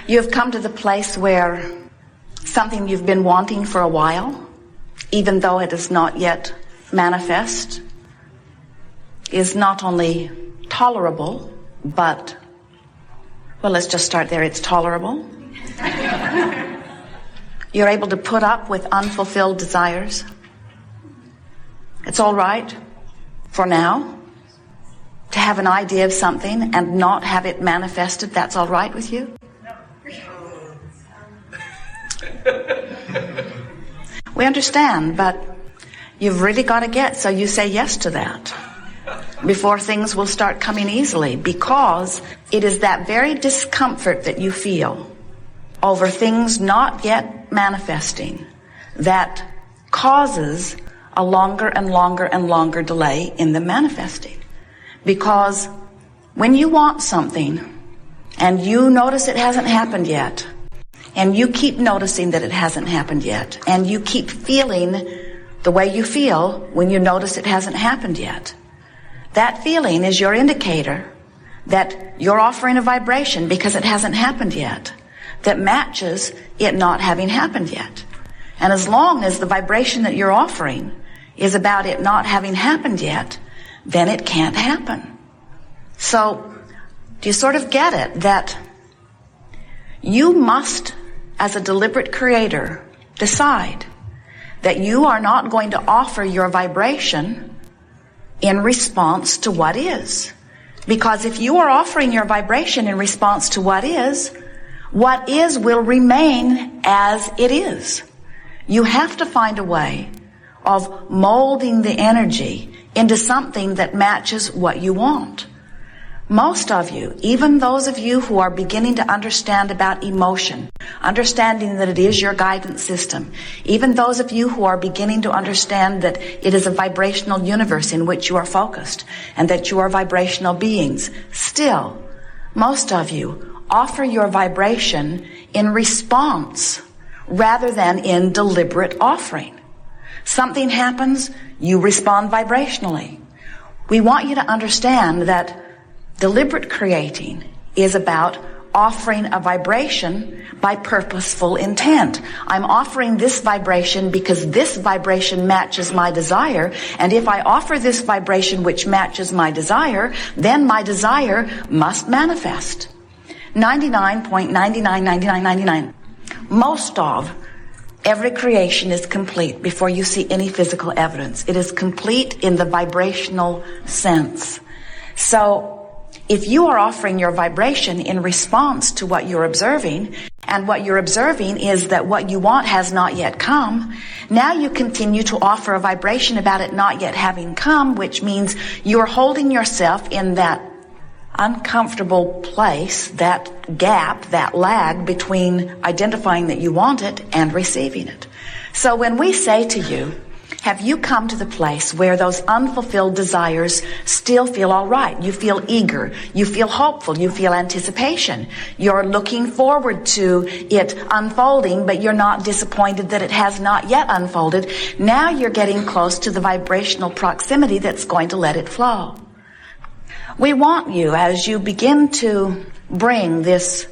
You've come to the place where something you've been wanting for a while, even though it is not yet manifest, is not only tolerable, but, well, let's just start there. It's tolerable. You're able to put up with unfulfilled desires. It's all right for now to have an idea of something and not have it manifested. That's all right with you? We understand, but you've really got to get, so you say yes to that before things will start coming easily, because it is that very discomfort that you feel over things not yet manifesting that causes a longer and longer and longer delay in them manifesting. Because when you want something and you notice it hasn't happened yet, and you keep noticing that it hasn't happened yet, and you keep feeling the way you feel when you notice it hasn't happened yet, that feeling is your indicator that you're offering a vibration because it hasn't happened yet that matches it not having happened yet. And as long as the vibration that you're offering is about it not having happened yet, then it can't happen. So, do you sort of get it that you must, as a deliberate creator, decide that you are not going to offer your vibration in response to what is. Because if you are offering your vibration in response to what is will remain as it is. You have to find a way of molding the energy into something that matches what you want. Most of you, even those of you who are beginning to understand about emotion, understanding that it is your guidance system, even those of you who are beginning to understand that it is a vibrational universe in which you are focused and that you are vibrational beings, still, most of you offer your vibration in response rather than in deliberate offering. Something happens, you respond vibrationally. We want you to understand that deliberate creating is about offering a vibration by purposeful intent. I'm offering this vibration because this vibration matches my desire, and if I offer this vibration which matches my desire, then my desire must manifest. 99.999999. Most of every creation is complete before you see any physical evidence. It is complete in the vibrational sense. So, if you are offering your vibration in response to what you're observing, and what you're observing is that what you want has not yet come, now you continue to offer a vibration about it not yet having come, which means you're holding yourself in that uncomfortable place, that gap, that lag between identifying that you want it and receiving it. So when we say to you, have you come to the place where those unfulfilled desires still feel all right? You feel eager. You feel hopeful. You feel anticipation. You're looking forward to it unfolding, but you're not disappointed that it has not yet unfolded. Now you're getting close to the vibrational proximity that's going to let it flow. We want you, as you begin to bring this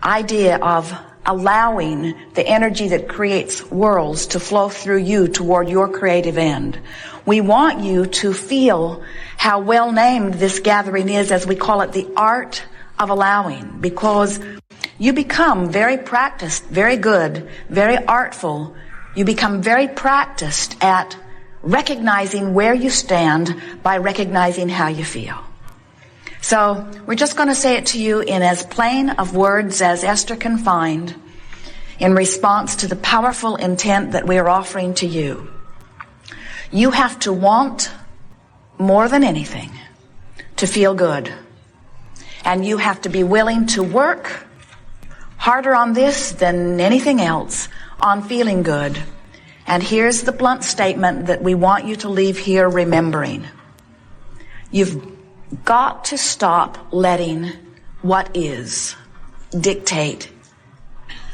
idea of allowing the energy that creates worlds to flow through you toward your creative end. We want you to feel how well named this gathering is, as we call it, the art of allowing, because you become very practiced, very good, very artful. You become very practiced at recognizing where you stand by recognizing how you feel. So we're just going to say it to you in as plain of words as Esther can find in response to the powerful intent that we are offering to you. You have to want more than anything to feel good. And you have to be willing to work harder on this than anything else on feeling good. And here's the blunt statement that we want you to leave here remembering. You've got to stop letting what is dictate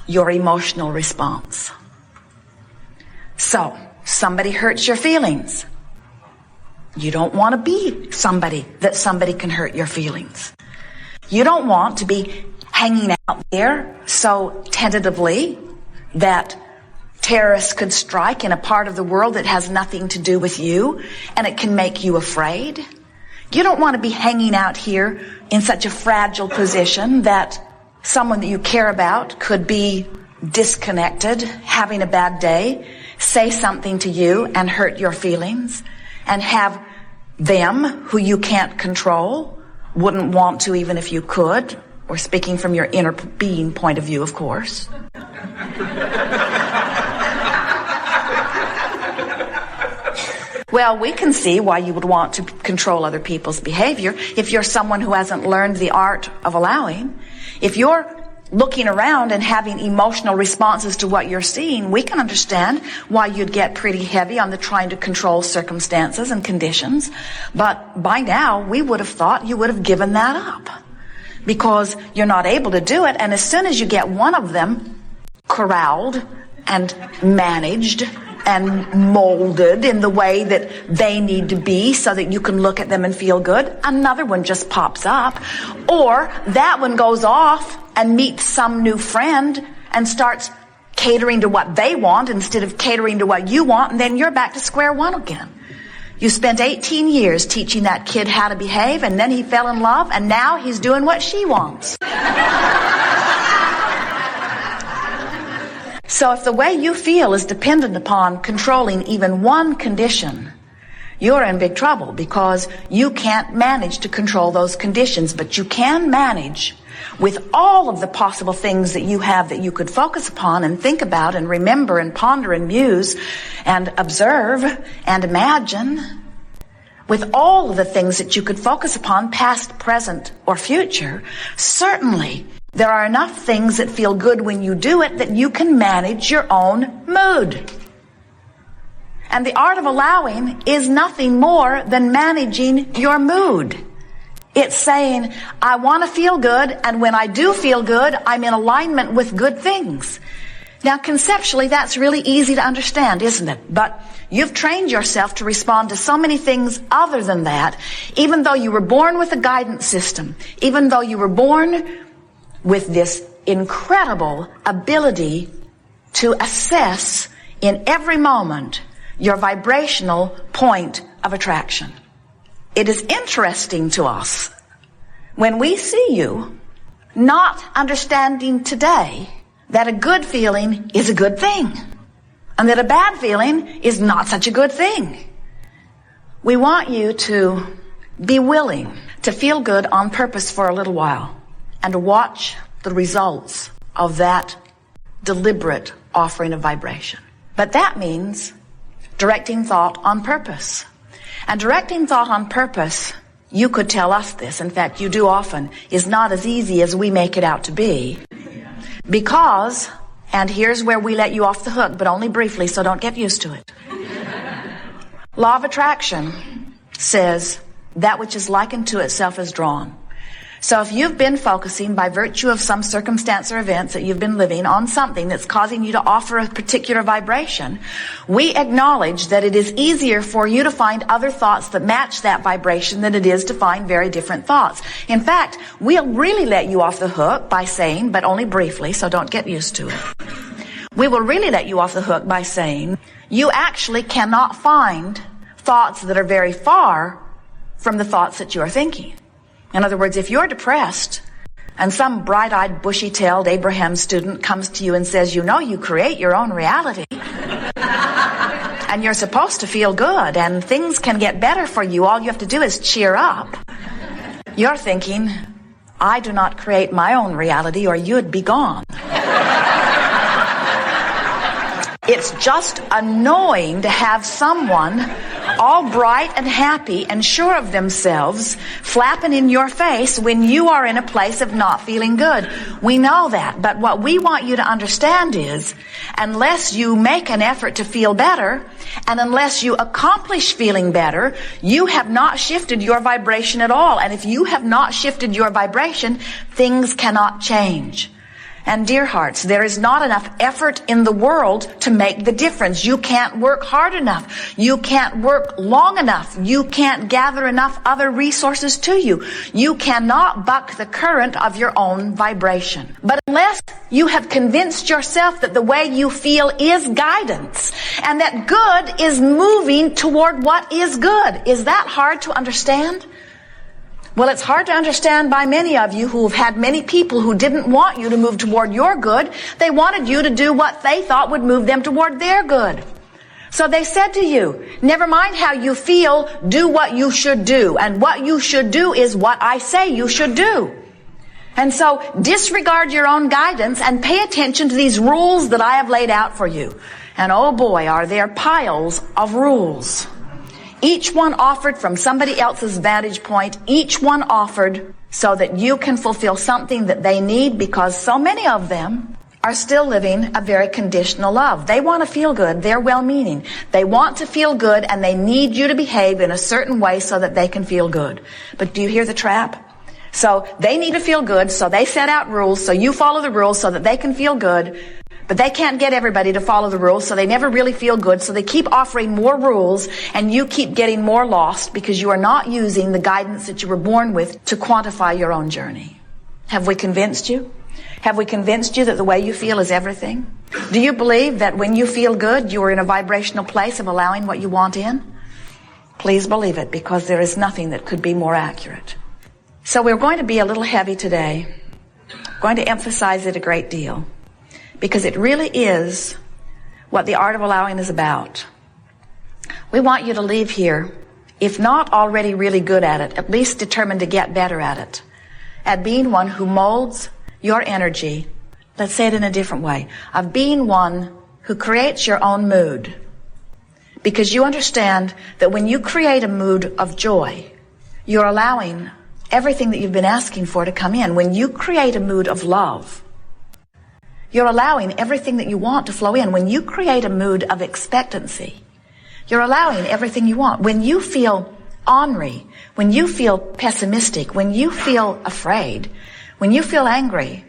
your emotional response. So, somebody hurts your feelings. You don't want to be somebody that somebody can hurt your feelings. You don't want to be hanging out there so tentatively that terrorists could strike in a part of the world that has nothing to do with you, and it can make you afraid? You don't want to be hanging out here in such a fragile position that someone that you care about could be disconnected, having a bad day, say something to you and hurt your feelings, and have them, who you can't control, wouldn't want to even if you could, or speaking from your inner being point of view, of course. Well, we can see why you would want to control other people's behavior if you're someone who hasn't learned the art of allowing. If you're looking around and having emotional responses to what you're seeing, we can understand why you'd get pretty heavy on the trying to control circumstances and conditions. But by now, we would have thought you would have given that up because you're not able to do it. And as soon as you get one of them corralled and managed and molded in the way that they need to be so that you can look at them and feel good, another one just pops up. Or that one goes off and meets some new friend and starts catering to what they want instead of catering to what you want, and then you're back to square one again. You spent 18 years teaching that kid how to behave, and then he fell in love, and now he's doing what she wants. So if the way you feel is dependent upon controlling even one condition, you're in big trouble because you can't manage to control those conditions, but you can manage with all of the possible things that you have that you could focus upon and think about and remember and ponder and muse and observe and imagine. With all of the things that you could focus upon, past, present, or future, certainly there are enough things that feel good when you do it that you can manage your own mood. And the art of allowing is nothing more than managing your mood. It's saying, I want to feel good, and when I do feel good, I'm in alignment with good things. Now, conceptually, that's really easy to understand, isn't it? But you've trained yourself to respond to so many things other than that, even though you were born with a guidance system, even though you were born with this incredible ability to assess in every moment your vibrational point of attraction. It is interesting to us when we see you not understanding today that a good feeling is a good thing and that a bad feeling is not such a good thing. We want you to be willing to feel good on purpose for a little while and to watch the results of that deliberate offering of vibration. But that means directing thought on purpose. And directing thought on purpose, you could tell us this, in fact you do often, is not as easy as we make it out to be. Because, and here's where we let you off the hook, but only briefly, so don't get used to it. Law of attraction says that which is likened to itself is drawn. So if you've been focusing by virtue of some circumstance or events that you've been living on something that's causing you to offer a particular vibration, we acknowledge that it is easier for you to find other thoughts that match that vibration than it is to find very different thoughts. In fact, we'll really let you off the hook by saying, but only briefly, so don't get used to it. We will really let you off the hook by saying, you actually cannot find thoughts that are very far from the thoughts that you are thinking. In other words, if you're depressed and some bright-eyed, bushy-tailed Abraham student comes to you and says, you know, you create your own reality and you're supposed to feel good and things can get better for you, all you have to do is cheer up. You're thinking, I do not create my own reality or you'd be gone. It's just annoying to have someone all bright and happy and sure of themselves flapping in your face when you are in a place of not feeling good. We know that, but what we want you to understand is, unless you make an effort to feel better, and unless you accomplish feeling better, you have not shifted your vibration at all. And if you have not shifted your vibration, things cannot change. And dear hearts, there is not enough effort in the world to make the difference. You can't work hard enough. You can't work long enough. You can't gather enough other resources to you. You cannot buck the current of your own vibration. But unless you have convinced yourself that the way you feel is guidance and that good is moving toward what is good, is that hard to understand? Well, it's hard to understand by many of you who have had many people who didn't want you to move toward your good. They wanted you to do what they thought would move them toward their good. So they said to you, never mind how you feel, do what you should do. And what you should do is what I say you should do. And so disregard your own guidance and pay attention to these rules that I have laid out for you. And oh boy, are there piles of rules. Each one offered from somebody else's vantage point, each one offered so that you can fulfill something that they need, because so many of them are still living a very conditional love. They want to feel good. They're well-meaning. They want to feel good, and they need you to behave in a certain way so that they can feel good. But do you hear the trap? So they need to feel good, so they set out rules, so you follow the rules so that they can feel good. But they can't get everybody to follow the rules, so they never really feel good. So they keep offering more rules, and you keep getting more lost because you are not using the guidance that you were born with to quantify your own journey. Have we convinced you? Have we convinced you that the way you feel is everything? Do you believe that when you feel good, you are in a vibrational place of allowing what you want in? Please believe it, because there is nothing that could be more accurate. So we're going to be a little heavy today. I'm going to emphasize it a great deal, because it really is what the art of allowing is about. We want you to leave here, if not already really good at it, at least determined to get better at it, at being one who molds your energy. Let's say it in a different way, of being one who creates your own mood. Because you understand that when you create a mood of joy, you're allowing everything that you've been asking for to come in. When you create a mood of love, you're allowing everything that you want to flow in. When you create a mood of expectancy, you're allowing everything you want. When you feel ornery, when you feel pessimistic, when you feel afraid, when you feel angry,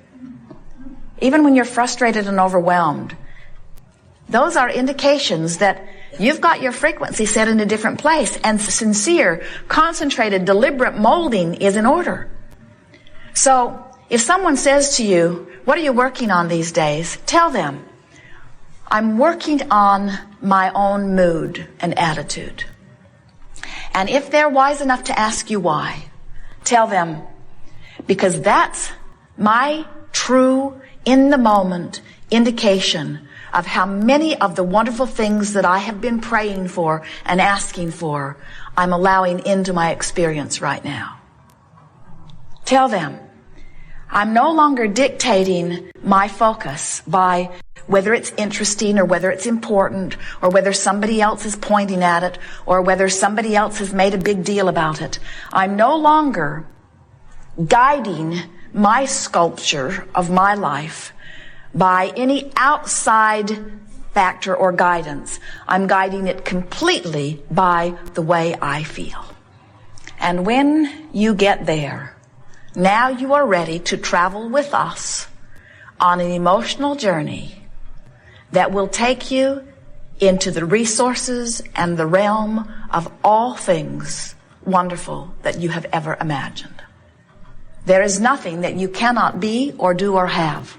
even when you're frustrated and overwhelmed, those are indications that you've got your frequency set in a different place, and sincere, concentrated, deliberate molding is in order. So if someone says to you, what are you working on these days? Tell them, I'm working on my own mood and attitude. And if they're wise enough to ask you why, tell them, because that's my true, in the moment indication of how many of the wonderful things that I have been praying for and asking for, I'm allowing into my experience right now. Tell them, I'm no longer dictating my focus by whether it's interesting or whether it's important or whether somebody else is pointing at it or whether somebody else has made a big deal about it. I'm no longer guiding my sculpture of my life by any outside factor or guidance. I'm guiding it completely by the way I feel. And when you get there, now you are ready to travel with us on an emotional journey that will take you into the resources and the realm of all things wonderful that you have ever imagined. There is nothing that you cannot be or do or have.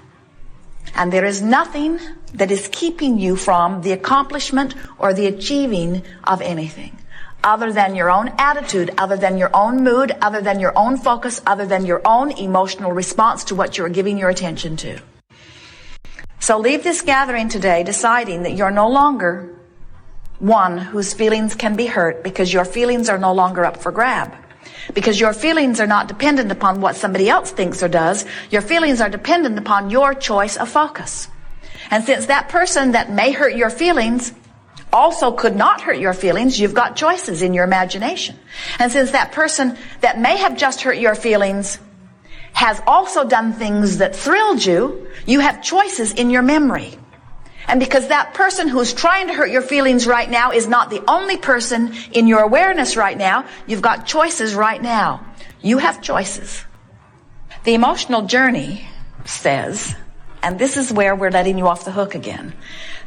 And there is nothing that is keeping you from the accomplishment or the achieving of anything other than your own attitude, other than your own mood, other than your own focus, other than your own emotional response to what you're giving your attention to. So leave this gathering today deciding that you're no longer one whose feelings can be hurt, because your feelings are no longer up for grab. Because your feelings are not dependent upon what somebody else thinks or does. Your feelings are dependent upon your choice of focus. And since that person that may hurt your feelings also could not hurt your feelings, you've got choices in your imagination. And since that person that may have just hurt your feelings has also done things that thrilled you, you have choices in your memory. And because that person who's trying to hurt your feelings right now is not the only person in your awareness right now, you've got choices right now. You have choices. The emotional journey says, And this is where we're letting you off the hook again.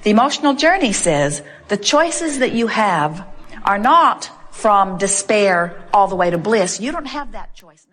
The emotional journey says the choices that you have are not from despair all the way to bliss. You don't have that choice.